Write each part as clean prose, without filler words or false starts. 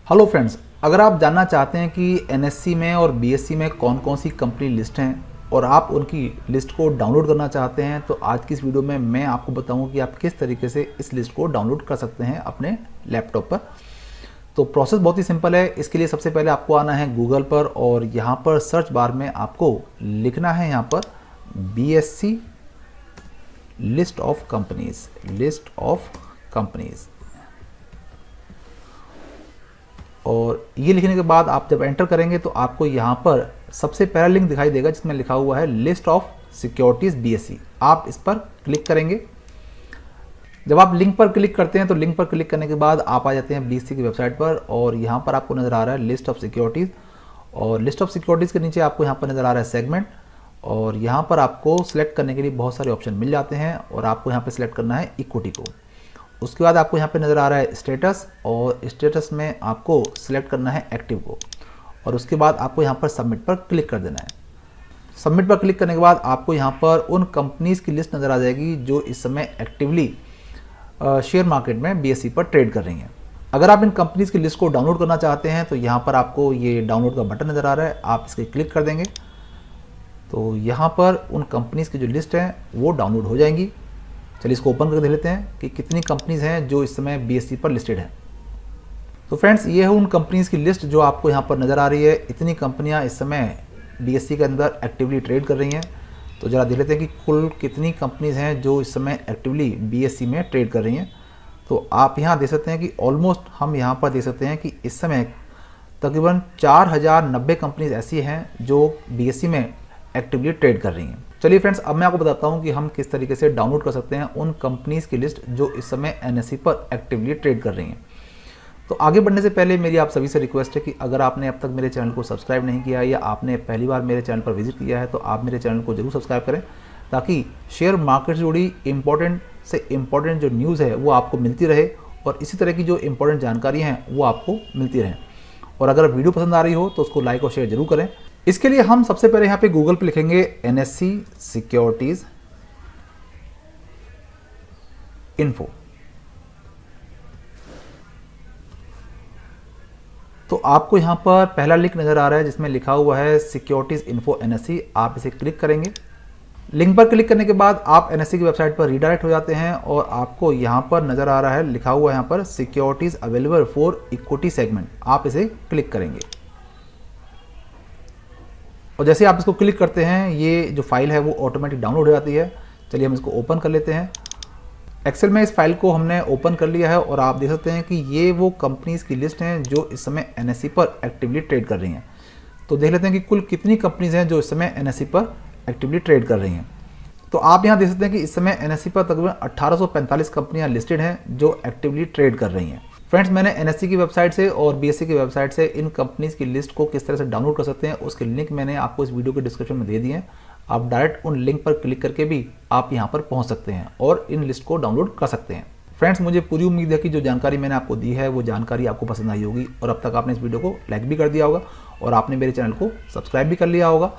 Hello friends, अगर आप जानना चाहते हैं कि एनएससी में और बीएससी में कौन कौन सी कंपनी लिस्ट हैं और आप उनकी लिस्ट को डाउनलोड करना चाहते हैं तो आज की इस वीडियो में मैं आपको बताऊंगा कि आप किस तरीके से इस लिस्ट को डाउनलोड कर सकते हैं अपने लैपटॉप पर। तो प्रोसेस बहुत ही सिंपल है। इसके लिए सबसे पहले आपको आना है गूगल पर और यहाँ पर सर्च बार में आपको लिखना है यहाँ पर बीएससी लिस्ट ऑफ कंपनीज और ये लिखने के बाद आप जब एंटर करेंगे तो आपको यहाँ पर सबसे पहला लिंक दिखाई देगा जिसमें लिखा हुआ है लिस्ट ऑफ सिक्योरिटीज़ बीएससी। आप इस पर क्लिक करेंगे। जब आप लिंक पर क्लिक करते हैं तो लिंक पर क्लिक करने के बाद आप आ जाते हैं बीएससी की वेबसाइट पर और यहाँ पर आपको नज़र आ रहा है लिस्ट ऑफ सिक्योरिटीज़ और लिस्ट ऑफ सिक्योरिटीज़ के नीचे आपको यहाँ पर नज़र आ रहा है सेगमेंट और यहाँ पर आपको सिलेक्ट करने के लिए बहुत सारे ऑप्शन मिल जाते हैं और आपको यहाँ पर सिलेक्ट करना है इक्विटी को। उसके बाद आपको यहाँ पे नज़र आ रहा है स्टेटस और स्टेटस में आपको सिलेक्ट करना है एक्टिव को और उसके बाद आपको यहाँ पर सबमिट पर क्लिक कर देना है। सबमिट पर क्लिक करने के बाद आपको यहाँ पर उन कंपनीज़ की लिस्ट नज़र आ जाएगी जो इस समय एक्टिवली शेयर मार्केट में बीएससी पर ट्रेड कर रही हैं। अगर आप इन कंपनीज़ की लिस्ट को डाउनलोड करना चाहते हैं तो यहाँ पर आपको ये डाउनलोड का बटन नज़र आ रहा है, आप इस पर क्लिक कर देंगे तो यहाँ पर उन कंपनीज़ की जो लिस्ट है वो डाउनलोड हो जाएंगी। चलिए इसको ओपन करके देख लेते हैं कि कितनी कंपनीज हैं जो इस समय बीएससी पर लिस्टेड हैं। तो फ्रेंड्स, ये है उन कंपनीज की लिस्ट जो आपको यहाँ पर नज़र आ रही है। इतनी कंपनियाँ इस समय बीएससी के अंदर एक्टिवली ट्रेड कर रही हैं। तो ज़रा देख लेते हैं कि कुल कितनी कंपनीज हैं जो इस समय एक्टिवली बीएससी में ट्रेड कर रही हैं। तो आप यहाँ देख सकते हैं कि ऑलमोस्ट हम यहाँ पर देख सकते हैं कि इस समय तकरीबन 4090 कंपनीज ऐसी हैं जो बीएससी में एक्टिवली ट्रेड कर रही हैं। चलिए फ्रेंड्स, अब मैं आपको बताता हूं कि हम किस तरीके से डाउनलोड कर सकते हैं उन कंपनीज़ की लिस्ट जो इस समय एनएससी पर एक्टिवली ट्रेड कर रही हैं। तो आगे बढ़ने से पहले मेरी आप सभी से रिक्वेस्ट है कि अगर आपने अब तक मेरे चैनल को सब्सक्राइब नहीं किया या आपने पहली बार मेरे चैनल पर विजिट किया है तो आप मेरे चैनल को जरूर सब्सक्राइब करें ताकि शेयर मार्केट से जुड़ी इम्पोर्टेंट जो न्यूज़ है वो आपको मिलती रहे और इसी तरह की जो इम्पोर्टेंट जानकारी हैं वो आपको मिलती रहें। और अगर वीडियो पसंद आ रही हो तो उसको लाइक और शेयर जरूर करें। इसके लिए हम सबसे पहले यहाँ पे गूगल पे लिखेंगे एनएससी सिक्योरिटीज इन्फो। तो आपको यहाँ पर पहला लिंक नज़र आ रहा है जिसमें लिखा हुआ है सिक्योरिटीज इन्फो एनएससी। आप इसे क्लिक करेंगे। लिंक पर क्लिक करने के बाद आप एनएससी की वेबसाइट पर रीडायरेक्ट हो जाते हैं और आपको यहाँ पर नज़र आ रहा है लिखा हुआ है यहाँ पर securities available for equity segment. आप इसे क्लिक करेंगे और जैसे आप इसको क्लिक करते हैं ये जो फाइल है वो ऑटोमेटिक डाउनलोड हो जाती है। चलिए हम इसको ओपन कर लेते हैं। एक्सेल में इस फाइल को हमने ओपन कर लिया है और आप देख सकते हैं कि ये वो कंपनीज़ की लिस्ट हैं जो इस समय एनएससी पर एक्टिवली ट्रेड कर रही हैं। तो देख लेते हैं कि कुल कितनी कंपनीज़ हैं जो इस समय एनएससी पर एक्टिवली ट्रेड कर रही हैं। तो आप यहाँ देख सकते हैं कि इस समय एनएससी पर तकरीबन 1845 कंपनियाँ लिस्टेड हैं जो एक्टिवली ट्रेड कर रही हैं। फ्रेंड्स, मैंने एनएससी की वेबसाइट से और बीएससी की वेबसाइट से इन कंपनीज़ की लिस्ट को किस तरह से डाउनलोड कर सकते हैं उसके लिंक मैंने आपको इस वीडियो के डिस्क्रिप्शन में दे दिए हैं। आप डायरेक्ट उन लिंक पर क्लिक करके भी आप यहां पर पहुंच सकते हैं और इन लिस्ट को डाउनलोड कर सकते हैं। फ्रेंड्स, मुझे पूरी उम्मीद है कि जो जानकारी मैंने आपको दी है वो जानकारी आपको पसंद आई होगी और अब तक आपने इस वीडियो को लाइक भी कर दिया होगा और आपने मेरे चैनल को सब्सक्राइब भी कर लिया होगा।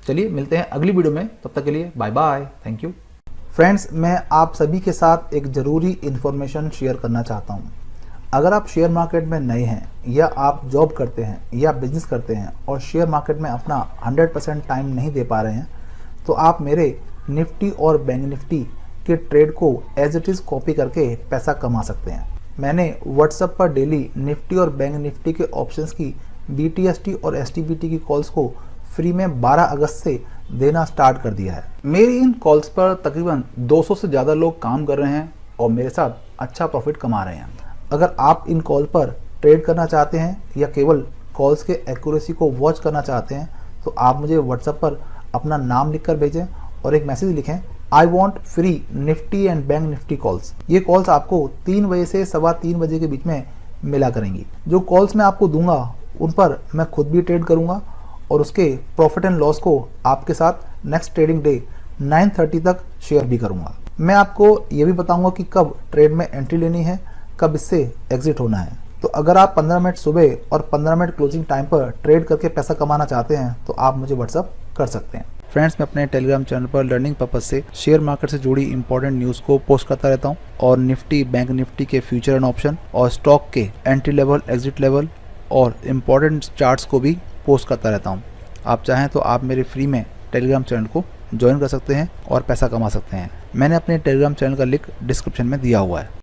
चलिए मिलते हैं अगली वीडियो में, तब तक के लिए bye bye, thank you. Friends, मैं आप सभी के साथ एक ज़रूरी इन्फॉर्मेशन शेयर करना चाहता हूँ। अगर आप शेयर मार्केट में नए हैं या आप जॉब करते हैं या बिजनेस करते हैं और शेयर मार्केट में अपना 100% टाइम नहीं दे पा रहे हैं तो आप मेरे निफ्टी और बैंक निफ्टी के ट्रेड को एज इट इज़ कॉपी करके पैसा कमा सकते हैं। मैंने व्हाट्सएप पर डेली निफ्टी और बैंक निफ्टी के ऑप्शंस की BTST और STBT की कॉल्स को फ्री में 12 अगस्त से देना स्टार्ट कर दिया है। मेरी इन कॉल्स पर तकरीबन 200 से ज़्यादा लोग काम कर रहे हैं और मेरे साथ अच्छा प्रॉफिट कमा रहे हैं। अगर आप इन कॉल पर ट्रेड करना चाहते हैं या केवल कॉल्स के एक्यूरेसी को वॉच करना चाहते हैं तो आप मुझे व्हाट्सएप पर अपना नाम लिखकर भेजें और एक मैसेज लिखें, I want free Nifty and bank Nifty calls. ये कॉल्स आपको 3 बजे से 3:15 बजे के बीच में मिला करेंगी। जो कॉल्स मैं आपको दूंगा उन पर मैं खुद भी ट्रेड करूंगा और उसके प्रॉफिट एंड लॉस को आपके साथ नेक्स्ट ट्रेडिंग डे 9:30 तक शेयर भी करूंगा। मैं आपको ये भी बताऊंगा कि कब ट्रेड में एंट्री लेनी है, कब इससे एग्जिट होना है। तो अगर आप 15 मिनट सुबह और 15 मिनट क्लोजिंग टाइम पर ट्रेड करके पैसा कमाना चाहते हैं तो आप मुझे व्हाट्सअप कर सकते हैं। फ्रेंड्स, मैं अपने टेलीग्राम चैनल पर लर्निंग पर्पज से शेयर मार्केट से जुड़ी इंपॉर्टेंट न्यूज़ को पोस्ट करता रहता हूं और निफ्टी बैंक निफ्टी के फ्यूचर एंड ऑप्शन और स्टॉक के एंट्री लेवल, एग्जिट लेवल और इम्पॉर्टेंट चार्ट्स को भी पोस्ट करता रहता हूँ। आप चाहें तो आप मेरे फ्री में टेलीग्राम चैनल को ज्वाइन कर सकते हैं और पैसा कमा सकते हैं। मैंने अपने टेलीग्राम चैनल का लिंक डिस्क्रिप्शन में दिया हुआ है।